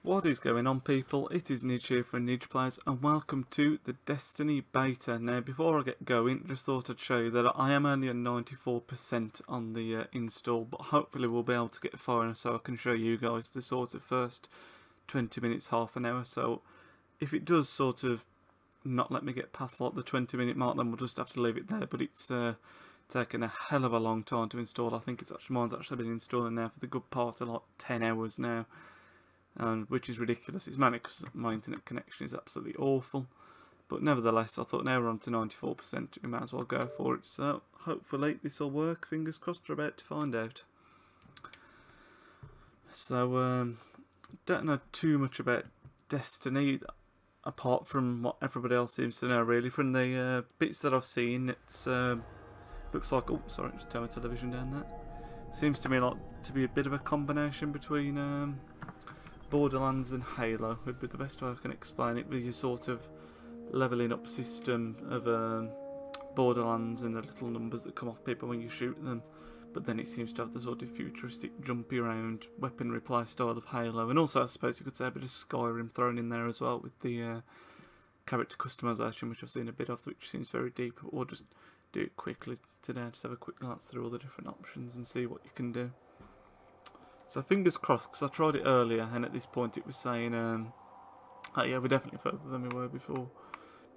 What is going on, people? It is Nidge here from Nidge Players, and welcome to the Destiny beta. Now, before I get going, just thought I'd show you that I am only at 94% on the install, but hopefully we'll be able to get far enough so I can show you guys the sort of first 20 minutes, half an hour. So if it does sort of not let me get past like the 20-minute mark, then we'll just have to leave it there. But it's taken a hell of a long time to install. I think mine's actually been installing now for the good part of like 10 hours now. Which is ridiculous. It's mainly because my internet connection is absolutely awful. But nevertheless, I thought now we're on to 94%, we might as well go for it. So hopefully this will work. Fingers crossed, we're about to find out. So don't know too much about Destiny, apart from what everybody else seems to know really. From the bits that I've seen, it's looks like, oh sorry, just turn my television down there. Seems to me like to be a bit of a combination between Borderlands and Halo would be the best way I can explain it, with your sort of levelling up system of Borderlands and the little numbers that come off people when you shoot them, but then it seems to have the sort of futuristic jumpy around weaponry play style of Halo, and also I suppose you could say a bit of Skyrim thrown in there as well with the character customization, which I've seen a bit of, which seems very deep. Or just do it quickly today, just have a quick glance through all the different options and see what you can do. So fingers crossed, because I tried it earlier and at this point it was saying, oh yeah, we're definitely further than we were before.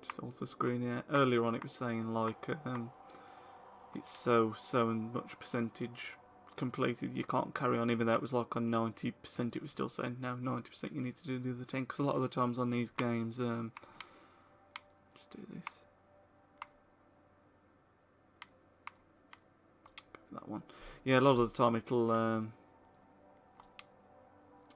Just alter the screen here. Earlier on it was saying like, it's so much percentage completed, you can't carry on, even though it was like on 90%, it was still saying no, 90% you need to do the other 10, because a lot of the times on these games, just do this. That one. Yeah, a lot of the time it'll,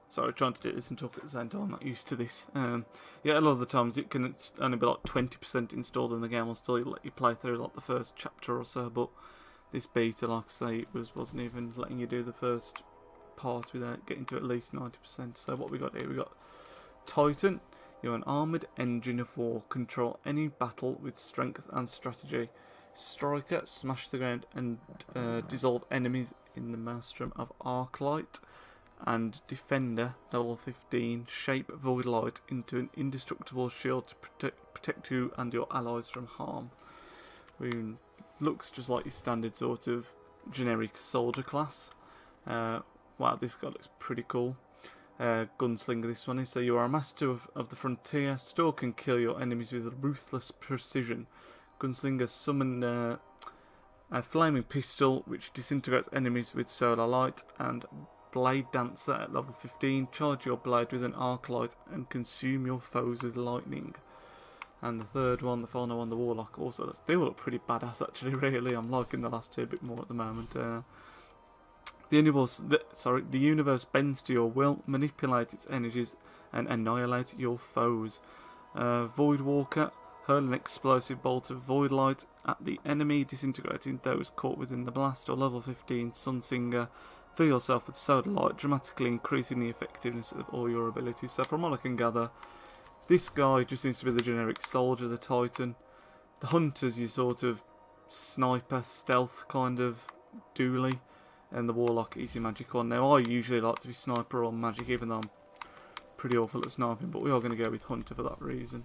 sorry, trying to do this and talk at the same time, I'm not used to this. Yeah, a lot of the times it's only be like 20% installed and the game will still let you play through like the first chapter or so, but this beta, like I say, it wasn't even letting you do the first part without getting to at least 90%. So what we got here, we got Titan. You're an armoured engine of war, control any battle with strength and strategy. Striker, smash the ground and dissolve enemies in the maelstrom of Arclight. And Defender, level 15, shape Void Light into an indestructible shield to protect you and your allies from harm. Looks just like your standard sort of generic soldier class. Wow, this guy looks pretty cool. Gunslinger this one is. So you are a master of the frontier, stalk and kill your enemies with ruthless precision. Gunslinger summon a flaming pistol which disintegrates enemies with solar light, and Blade Dancer at level 15, charge your blade with an arc light and consume your foes with lightning. And the third one, the final one, the Warlock, also, they all look pretty badass actually, really. I'm liking the last two a bit more at the moment. The universe bends to your will, manipulate its energies and annihilate your foes. Void Walker, hurl an explosive bolt of void light at the enemy, disintegrating those caught within the blast. Or level 15, Sunsinger, fill yourself with solar light, dramatically increasing the effectiveness of all your abilities. So from what I can gather, this guy just seems to be the generic soldier, the Titan. The Hunter's your sort of sniper, stealth kind of dually, and the Warlock is your magic one. Now I usually like to be sniper or magic, even though I'm pretty awful at sniping, but we are going to go with Hunter for that reason.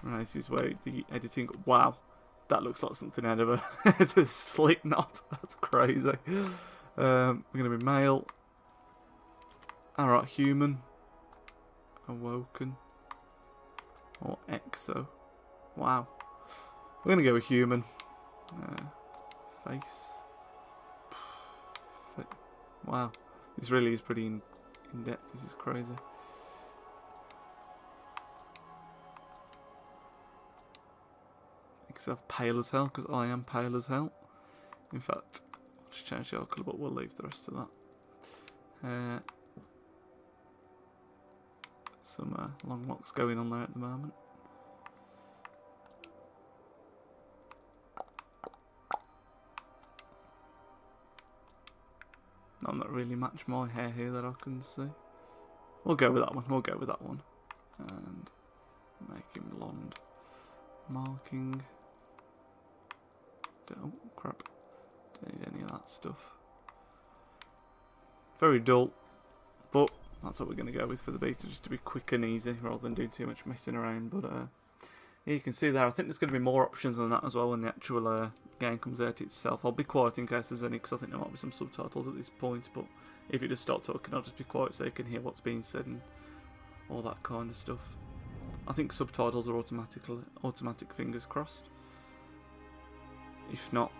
Right, this is where the editing, wow, that looks like something out of a Slipknot. That's crazy. We're going to be male. Alright, human. Awoken. Or exo. Wow. We're going to go with human. Face. Wow. This really is pretty in depth. This is crazy. Make yourself pale as hell, because I am pale as hell. In fact, just change the colour, but we'll leave the rest of that. Some long locks going on there at the moment. None that really match my hair here that I can see. We'll go with that one. We'll go with that one. And make him blonde. Marking. Oh crap. Don't need any of that stuff. Very dull, but that's what we're going to go with for the beta, just to be quick and easy rather than doing too much messing around. But yeah, you can see there, I think there's going to be more options than that as well when the actual game comes out itself. I'll be quiet in case there's any, because I think there might be some subtitles at this point, but if you just start talking, I'll just be quiet so you can hear what's being said and all that kind of stuff. I think subtitles are automatic, fingers crossed. If not,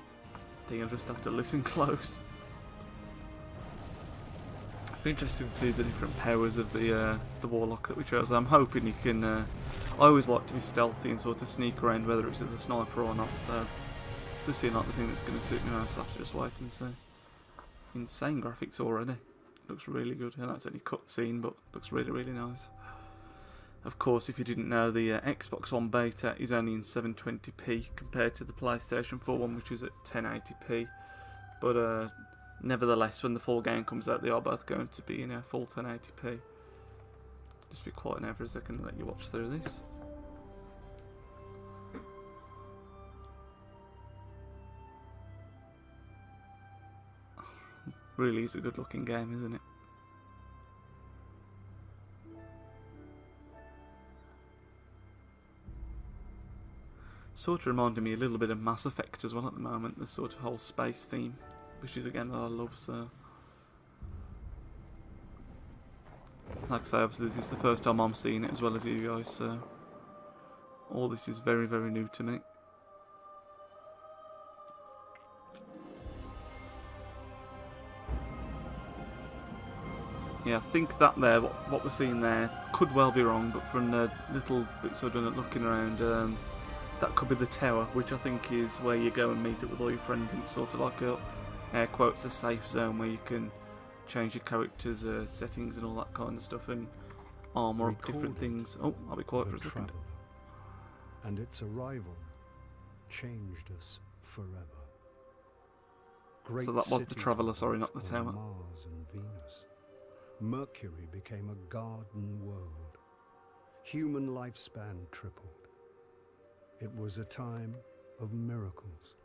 then you'll just have to listen close. It'd be interesting to see the different powers of the warlock that we chose. I'm hoping you can. I always like to be stealthy and sort of sneak around, whether it's as a sniper or not. So, to see like the thing that's going to suit me most, I'll have to just wait and see. Insane graphics already. Looks really good. I know it's only cutscene, but looks really, really nice. Of course, if you didn't know, the Xbox One beta is only in 720p compared to the PlayStation 4 one, which is at 1080p. But nevertheless, when the full game comes out, they are both going to be in full 1080p. Just be quiet now for a second and let you watch through this. Really is a good looking game, isn't it? Sort of reminded me a little bit of Mass Effect as well at the moment, the sort of whole space theme, which is again that I love. So, like I say, obviously this is the first time I'm seeing it as well as you guys, so all this is very, very new to me. Yeah, I think that there, what we're seeing there, could well be wrong, but from the little bits I've done at looking around, that could be the tower, which I think is where you go and meet up with all your friends, and it's sort of like a, air quotes, a safe zone where you can change your characters' settings and all that kind of stuff, and armour up different things. Oh, I'll be quiet for a second. And its arrival changed us forever. So that was the Traveller, sorry, not the tower. Mars and Venus. Mercury became a garden world. Human lifespan tripled. It was a time of miracles.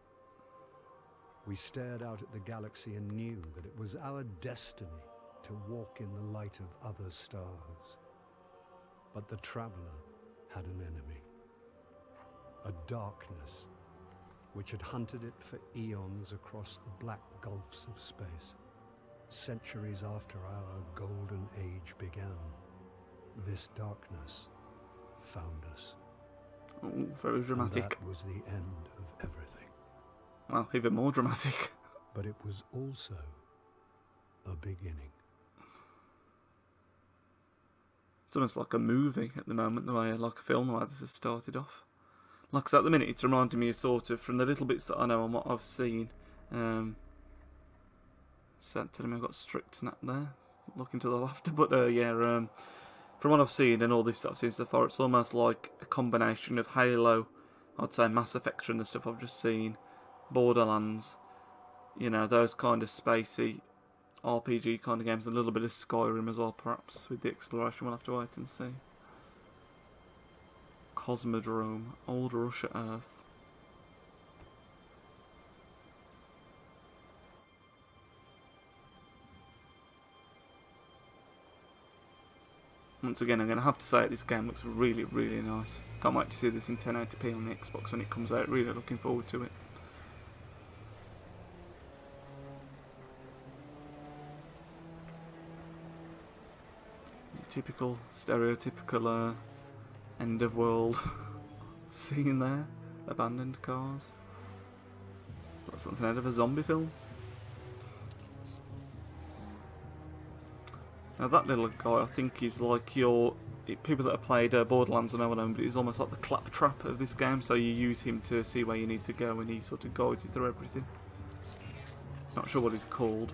We stared out at the galaxy and knew that it was our destiny to walk in the light of other stars. But the Traveller had an enemy. A darkness which had hunted it for eons across the black gulfs of space. Centuries after our golden age began, this darkness found us. Oh, very dramatic. And that was the end of everything. Well, even more dramatic. But it was also a beginning. It's almost like a movie at the moment, the way, like a film, the way this has started off. Like I said, at the minute, it's reminding me of sort of, from the little bits that I know and what I've seen. Sad to me, I've got strict nap there, looking to the left. But yeah, from what I've seen and all this that I've seen so far, it's almost like a combination of Halo, I'd say Mass Effect and the stuff I've just seen, Borderlands, you know, those kind of spacey RPG kind of games, and a little bit of Skyrim as well, perhaps, with the exploration. We'll have to wait and see. Cosmodrome, Old Russia Earth. Once again, I'm going to have to say this game looks really, really nice. Can't wait to see this in 1080p on the Xbox when it comes out. Really looking forward to it. Typical, stereotypical end of world scene there. Abandoned cars. Got something out of a zombie film. Now that little guy, I think, is like your... People that have played Borderlands will know what I mean, but he's almost like the claptrap of this game, so you use him to see where you need to go and he sort of guides you through everything. Not sure what he's called,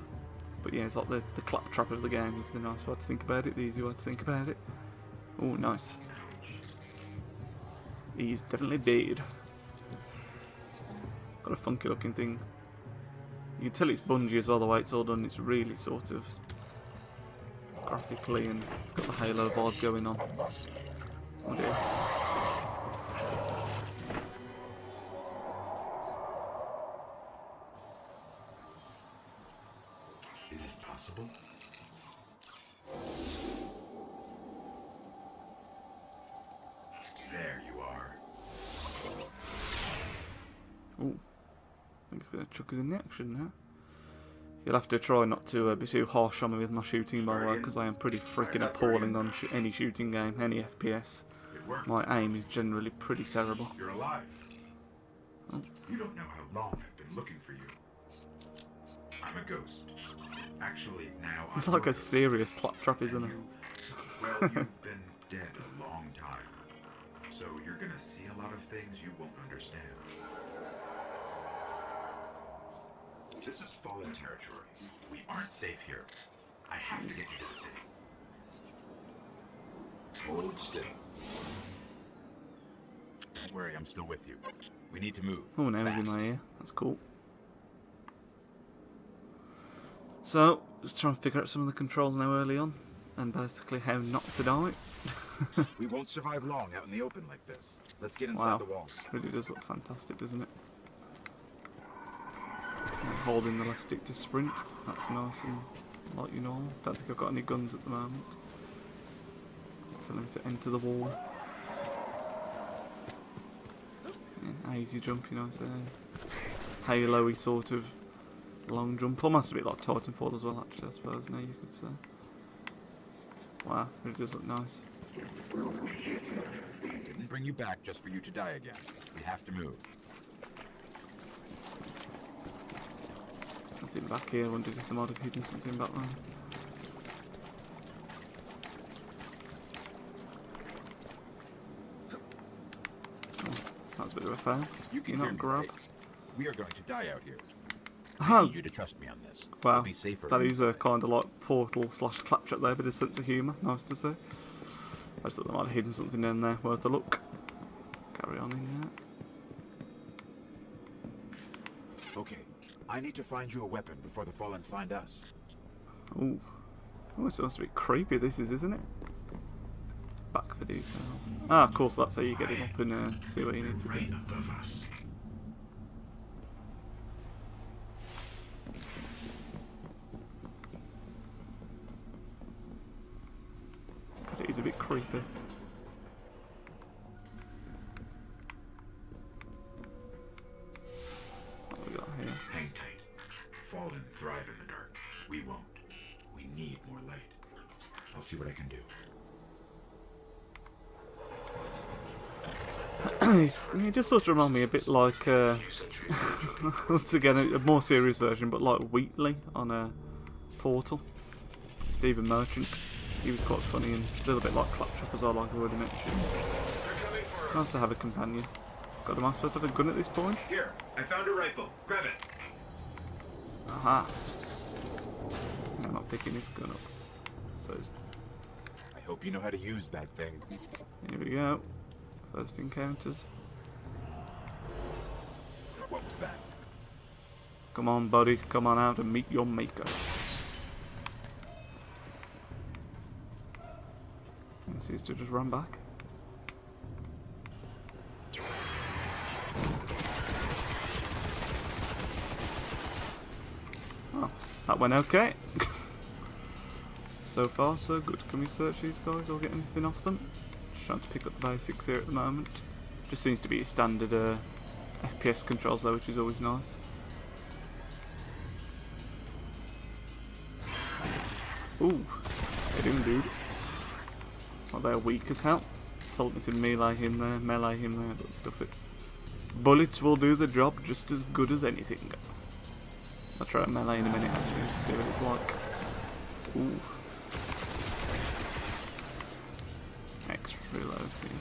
but yeah, it's like the claptrap of the game is the nice way to think about it, the easy way to think about it. Oh, nice. He's definitely dead. Got a funky looking thing. You can tell it's Bungie as well, the way it's all done. It's really sort of graphically, and it's got the Halo vibe going on. Oh dear. Is it possible? he's going to chuck us in the action now. You'll have to try not to be too harsh on me with my shooting, by the way, because I am pretty freaking appalling on any shooting game, any FPS. My aim is generally pretty terrible. You're alive. Oh. You don't know how long I've been looking for you. I'm a ghost. Actually, now it's like a serious claptrap, isn't it? Well, you've been dead a long time. So you're gonna see a lot of things you won't understand. This is fallen territory. We aren't safe here. I have to get you to the city. Hold still. Don't worry, I'm still with you. We need to move. Oh, now he's in my ear. That's cool. So, just trying to figure out some of the controls now early on, and basically how not to die. We won't survive long out in the open like this. Let's get inside the walls. Really does look fantastic, doesn't it? And holding the left stick to sprint. That's nice and like normal. Don't think I've got any guns at the moment. Just telling me to enter the wall. Yeah, easy jump, you know, it's a Halo-y sort of long jump. Almost a bit like Titanfall as well, actually, I suppose, now you could say. Wow, it does look nice. Didn't bring you back just for you to die again. We have to move. Nothing back here. I wondered if there might have hidden something back there. Oh, that's a bit of a fail. You not grab. We are going to die out here. Oh. I need you to trust me on this. Wow, We'll be safer that is a kind of like Portal / Claptrap there, bit of sense of humour, nice to see. I just thought they might have hidden something in there, worth a look. Carry on in there. Okay, I need to find you a weapon before the Fallen find us. Ooh. Oh, it's supposed to be creepy, this is, isn't it? Back for details. Ah, of course, that's how you get it up and see where you need to be. It is a bit creepy. What have we got here? Hang tight. Fallen thrive in the dark. We won't. We need more light. I'll see what I can do. It just sort of reminded me a bit like, once again, a more serious version, but like Wheatley on a Portal. Stephen Merchant. He was quite funny and a little bit like Claptrap as well, like I already mentioned. Nice to have a companion. God, am I supposed to have a gun at this point? Here, I found a rifle. Grab it. Aha. I'm not picking this gun up. So it's... I hope you know how to use that thing. Here we go. First encounters. What was that? Come on, buddy. Come on out and meet your maker. He seems to just run back. Oh, that went okay. So far, so good. Can we search these guys or get anything off them? Just trying to pick up the basics here at the moment. Just seems to be a standard FPS controls though, which is always nice. Ooh, how you doing, dude? Well, they're weak as hell. Told me to melee him there, but stuff it. Bullets will do the job just as good as anything. I'll try a melee in a minute actually to see what it's like. Ooh. X reload here.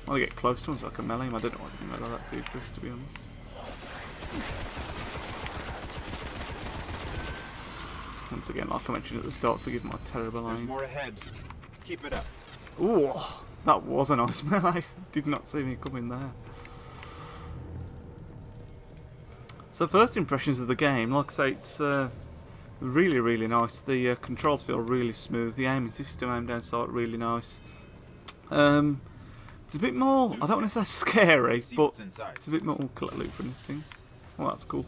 I want to get close to him so I can melee him. I don't want to melee that dude, just to be honest. Once again, like I mentioned at the start, forgive my terrible aim. There's more ahead. Keep it up. Ooh, that was a nice melee. Did not see me coming there. So first impressions of the game, like I say, it's really, really nice. The controls feel really smooth. The aiming system, aim down sight, really nice. It's a bit more, I don't want to say scary, but it's a bit more collect loot from this thing. Oh, that's cool.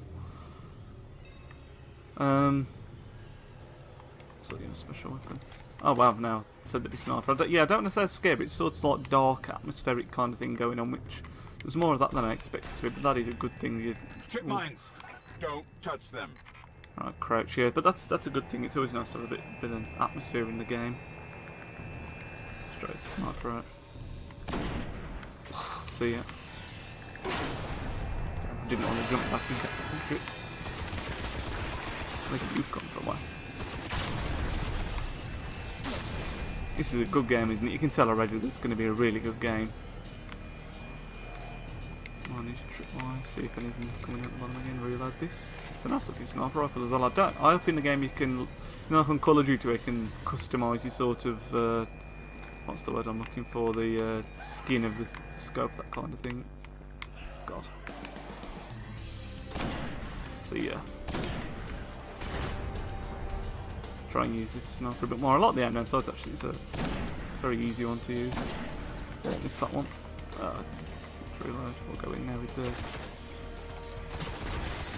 So a special weapon. Oh wow, now said to be sniper. I don't want to say it's scary, but it's sort of like dark, atmospheric kind of thing going on, which There's more of that than I expected to be, but that is a good thing. Chip mines! Don't touch them. Right, crouch here, but that's a good thing. It's always nice to have a bit of atmosphere in the game. Straight sniper out. See ya. Damn, I didn't want to jump back and get it. Where did you come from? Why? This is a good game, isn't it? You can tell already that it's going to be a really good game. I need to tripwire, see if anything's coming at the bottom again. Reload this. It's a nice looking sniper rifle as well. I hope in the game you can, you know, like on Call of Duty, where you can customise your sort of, what's the word I'm looking for? The skin of the scope, that kind of thing. God. So yeah. Try and use this sniper a bit more. I like the M9 sight actually, it's a very easy one to use. Oh, missed that one. Reload. We'll go in there with the...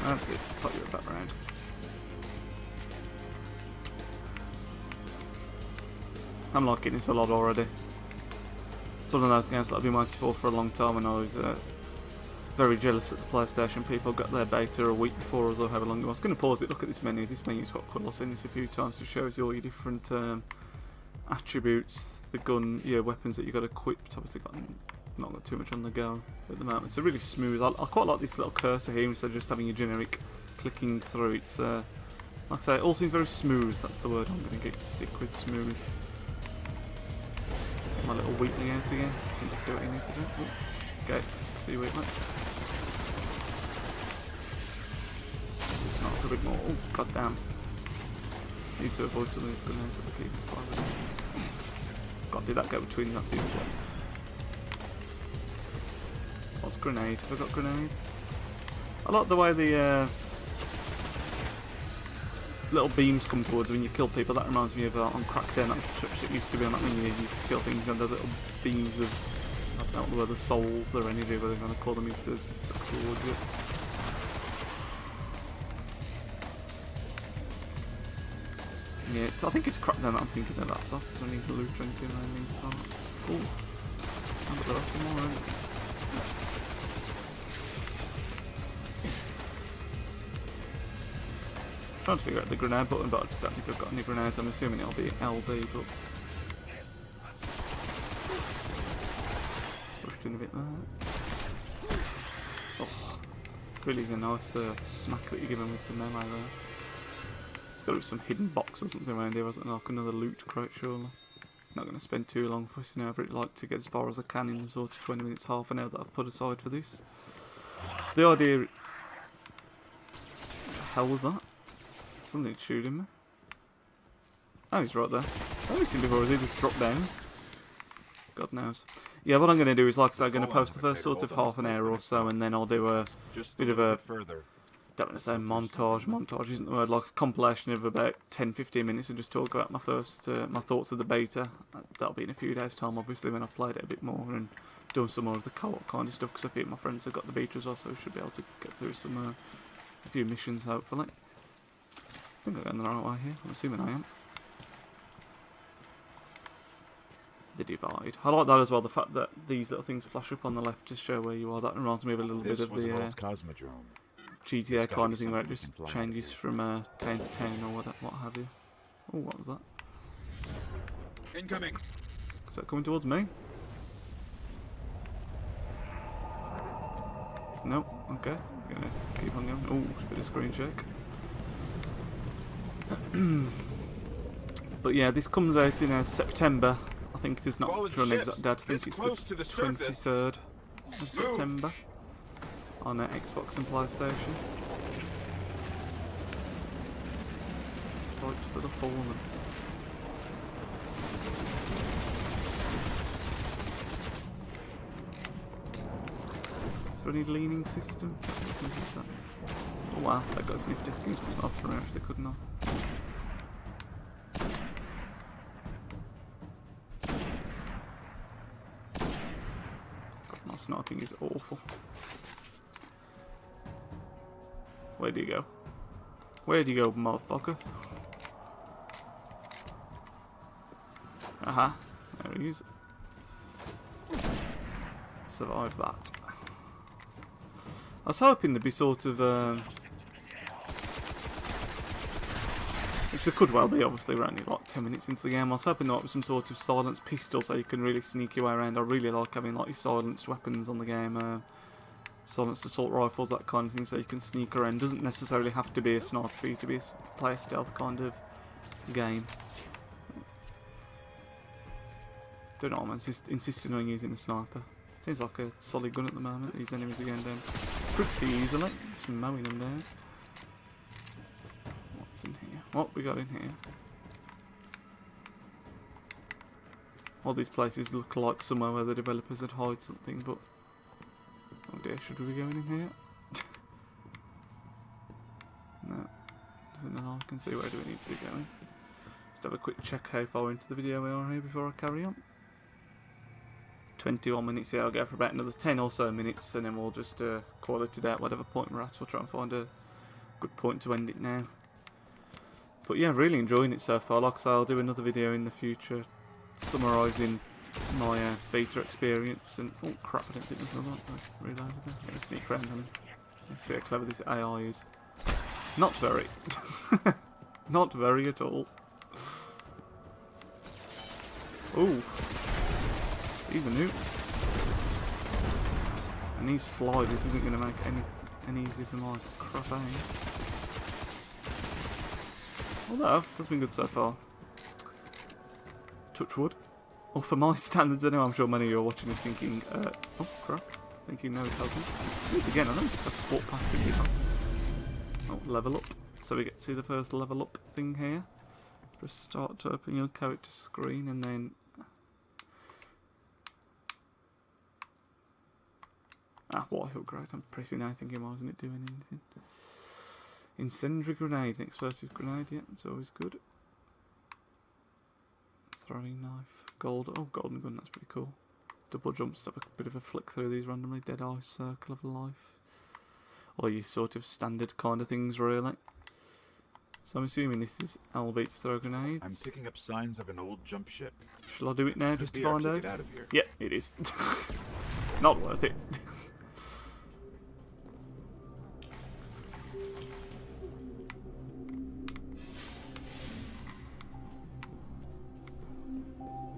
That's it. Put you back round. I'm liking this a lot already. It's one of those games that I've been waiting for a long time, and I was very jealous that the PlayStation people got their beta a week before us, or however long it was. I was going to pause it, look at this menu. This menu's got cool. I've seen this a few times. It shows you all your different attributes, the gun, your weapons that you've got equipped. Obviously not got too much on the go at the moment. It's a really smooth. I quite like this little cursor here instead of just having a generic clicking through. It's like I say, it all seems very smooth. That's the word I'm going to stick with, smooth. Get my little weakling out again. Can you see what you need to do? Ooh. Okay, see you weakling. It's not a bit more. Oh, goddamn. Need to avoid some of these grenades that we keep firing. God, did that go between that dude's legs? What's grenade? Have I got grenades? I like the way the little beams come towards when you kill people. That reminds me of on Crackdown. That's a trick that used to be on that when you used to kill things. You know, those little beams of, I don't know whether souls or energy, whatever they're going to call them, used to suck towards you. Yeah, I think it's Crackdown that I'm thinking of that stuff. So I need to loot or anything around these parts. Cool. But there are some more enemies. Trying to figure out the grenade button, but I just don't think I've got any grenades. I'm assuming it'll be LB, but pushed in a bit there. Oh, really is a nice smack that you're given with the melee there. There's got to be some hidden box or something around here, wasn't there? Like another loot crate, surely. Not going to spend too long fussing over it. Like to get as far as I can in the sort of 20 minutes, half an hour that I've put aside for this. The idea. What the hell was that? Something shooting me. Oh, he's right there. I've only seen before. Has he just dropped down? God knows. Yeah, what I'm going to do is, like I said, I'm going to post the first sort of half an hour or so, and then I'll do a bit of a, don't want to say montage isn't the word, like a compilation of about 10-15 minutes and just talk about my first, my thoughts of the beta. That'll be in a few days' time, obviously, when I've played it a bit more and done some more of the co-op kind of stuff, because I think my friends have got the beta as well, so we should be able to get through some, a few missions, hopefully. I think I'm going the right way here. I'm assuming I am. The divide. I like that as well, the fact that these little things flash up on the left to show where you are. That reminds me of a little bit of the GTA kind of thing where it just changes from town to town or what have you. Oh, what was that? Incoming! Is that coming towards me? Nope. Okay. I'm gonna keep on going. Oh, a bit of screen shake. But yeah, this comes out in September. I think it is not sure an exact date. I think it's the 23rd of September on Xbox and PlayStation. Fight for the fallen. Is there any leaning system? What is that? Oh wow, that got sniffed. I think it's not for actually, couldn't I? God, my sniping is awful. Where do you go? Where do you go, motherfucker? Aha, there he is. Survive that. was hoping there'd be sort of, which there could well be, obviously we're only like 10 minutes into the game. I was hoping there might be some sort of silenced pistol so you can really sneak your way around. I really like having like your silenced weapons on the game, silenced assault rifles, that kind of thing, so you can sneak around. Doesn't necessarily have to be a sniper for you to be a play a stealth kind of game. Don't know, I'm insisting on using a sniper. Seems like a solid gun at the moment. These enemies are going down pretty easily. Just mowing them down. What's in here? What we got in here? All these places look like somewhere where the developers had hide something, but oh dear, should we be going in here? No. Nothing at all. I can see where do we need to be going. Just have a quick check how far into the video we are here before I carry on. 21 minutes here, I'll go for about another 10 or so minutes and then we'll just call it at whatever point we're at. We'll try and find a good point to end it now. But yeah, really enjoying it so far. Like I say, I'll do another video in the future summarising my beta experience and... oh crap, I don't think there's another one. Reload there. I'm going to sneak around on him. See how clever this AI is. Not very. Not very at all. Ooh. He's a noob. And these fly, this isn't going to make any easier for my crap aim. Although, that's been good so far. Touch wood. Or for my standards anyway, I'm sure many of you are watching this thinking, oh crap, thinking no it hasn't. Once again, I don't have to walk past it here. Oh, level up. So we get to see the first level up thing here. Just start to open your character screen and then... ah, what upgrade? I'm pressing I thinking why isn't it doing anything? Incendiary grenade, an explosive grenade, yeah, it's always good. Throwing knife, gold, oh golden gun, that's pretty cool. Double jumps, have a bit of a flick through these randomly, dead eye, circle of life. Or your sort of standard kind of things really. So I'm assuming this is LB to throw grenades. I'm picking up signs of an old jump ship. Shall I do it now just to find out? Out of here. Yeah, it is. Not worth it.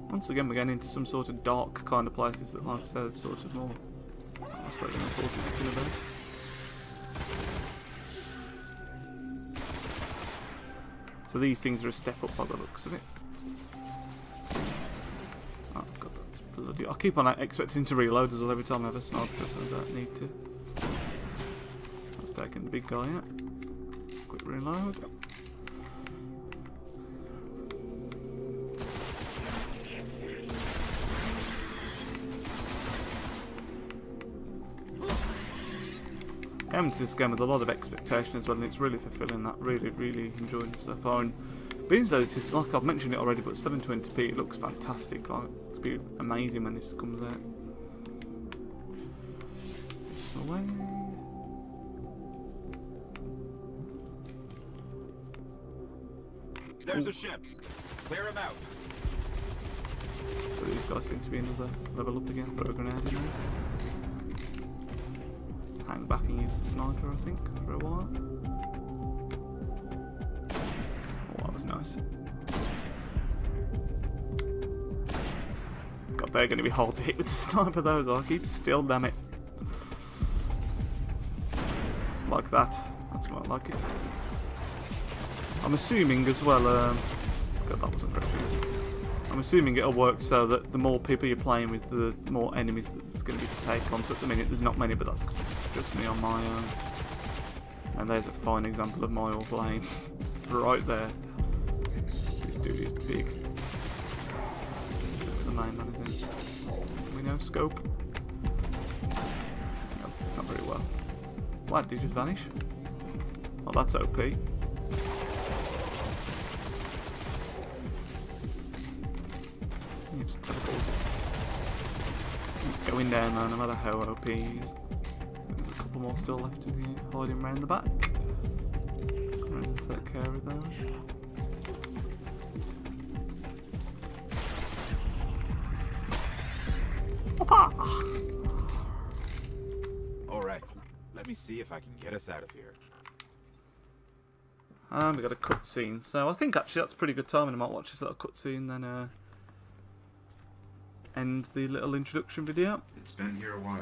Once again we're getting into some sort of dark kind of places that, like I said, sort of more... I suppose I'm important about. So these things are a step up by the looks of it. Oh god, that's bloody... I keep on expecting to reload as well every time I have a sniper, so I don't need to. That's taking the big guy out. Quick reload. I am into this game with a lot of expectation as well, and it's really fulfilling that. Really enjoying it so far. And being as though this is, like I've mentioned it already, but 720p, it looks fantastic. Like, it'll be amazing when this comes out. Just away. There's a ship. Clear him out. So these guys seem to be another level up again. Throw a grenade in there. Hang back and use the sniper, I think, for a while. Oh, that was nice. God, they're going to be hard to hit with the sniper, those are. Keep still, damn it. Like that. That's more like it. I'm assuming as well, God, that wasn't very easy. I'm assuming it'll work so that the more people you're playing with, the more enemies that there's going to be to take on. So at the minute there's not many, but that's because it's just me on my own. And there's a fine example of my awful aim. Right there. This dude is big. The main man is in. We know scope. No, not very well. Why did he just vanish? Oh, that's OP. You just teleport. He's going down now, no matter how OP he is. There's a couple more still left in here, hiding around the back. Come around and take care of those. All right, let me me see if I can get us out of here. And we got a cutscene. So I think actually that's pretty good timing. I might watch this little cutscene, then end the little introduction video. It's been here a while.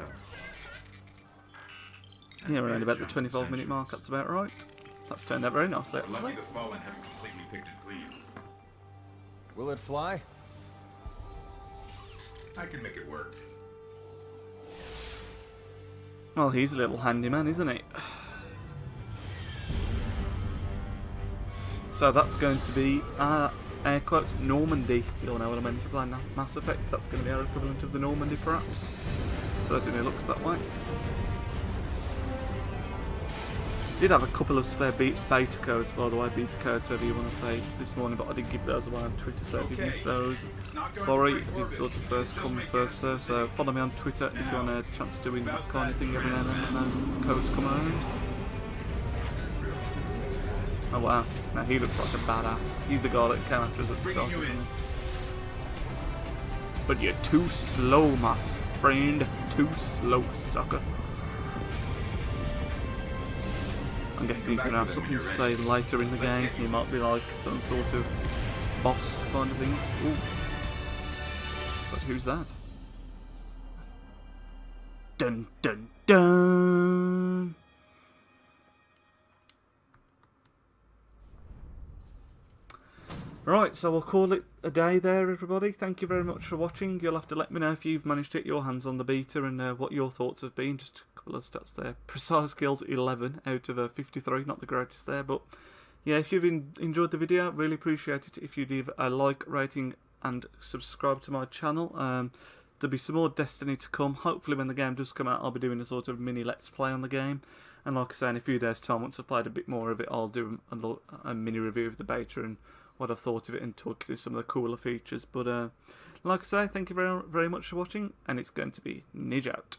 Yeah, we're around about the 25-minute mark. That's about right. That's turned out very nicely. Lucky the Fallen haven't completely picked it clean. Will it fly? I can make it work. Well, he's a little handyman, isn't he? So that's going to be air quotes Normandy. You'll know what I meant if you're playing Mass Effect. That's going to be our equivalent of the Normandy, perhaps. Certainly looks that way. Did have a couple of spare beta codes, by the way, beta codes, whatever you want to say, this morning, but I didn't give those away on Twitter, so if you missed those, sorry, it did sort of first come, first serve, so follow me on Twitter if you want a chance to win that kind of thing every now and then when those codes come around. Oh wow, now he looks like a badass. He's the guy that came after us at the start, isn't he? But you're too slow, my friend, too slow, sucker. I guess he's going to have something to say later in the game. He might be like some sort of boss kind of thing. Ooh. But who's that? Dun dun dun! Right, so we'll call it a day there, everybody. Thank you very much for watching. You'll have to let me know if you've managed to get your hands on the beta and what your thoughts have been. Just a couple of stats there. Precise kills 11 out of 53, not the greatest there, but yeah, if you've enjoyed the video, really appreciate it if you leave a like, rating and subscribe to my channel. There'll be some more Destiny to come. Hopefully when the game does come out, I'll be doing a sort of mini Let's Play on the game. And like I say, in a few days' time, once I've played a bit more of it, I'll do a mini review of the beta and what I've thought of it and talk through some of the cooler features. But like I say, thank you very, very much for watching, and it's going to be Nidge out.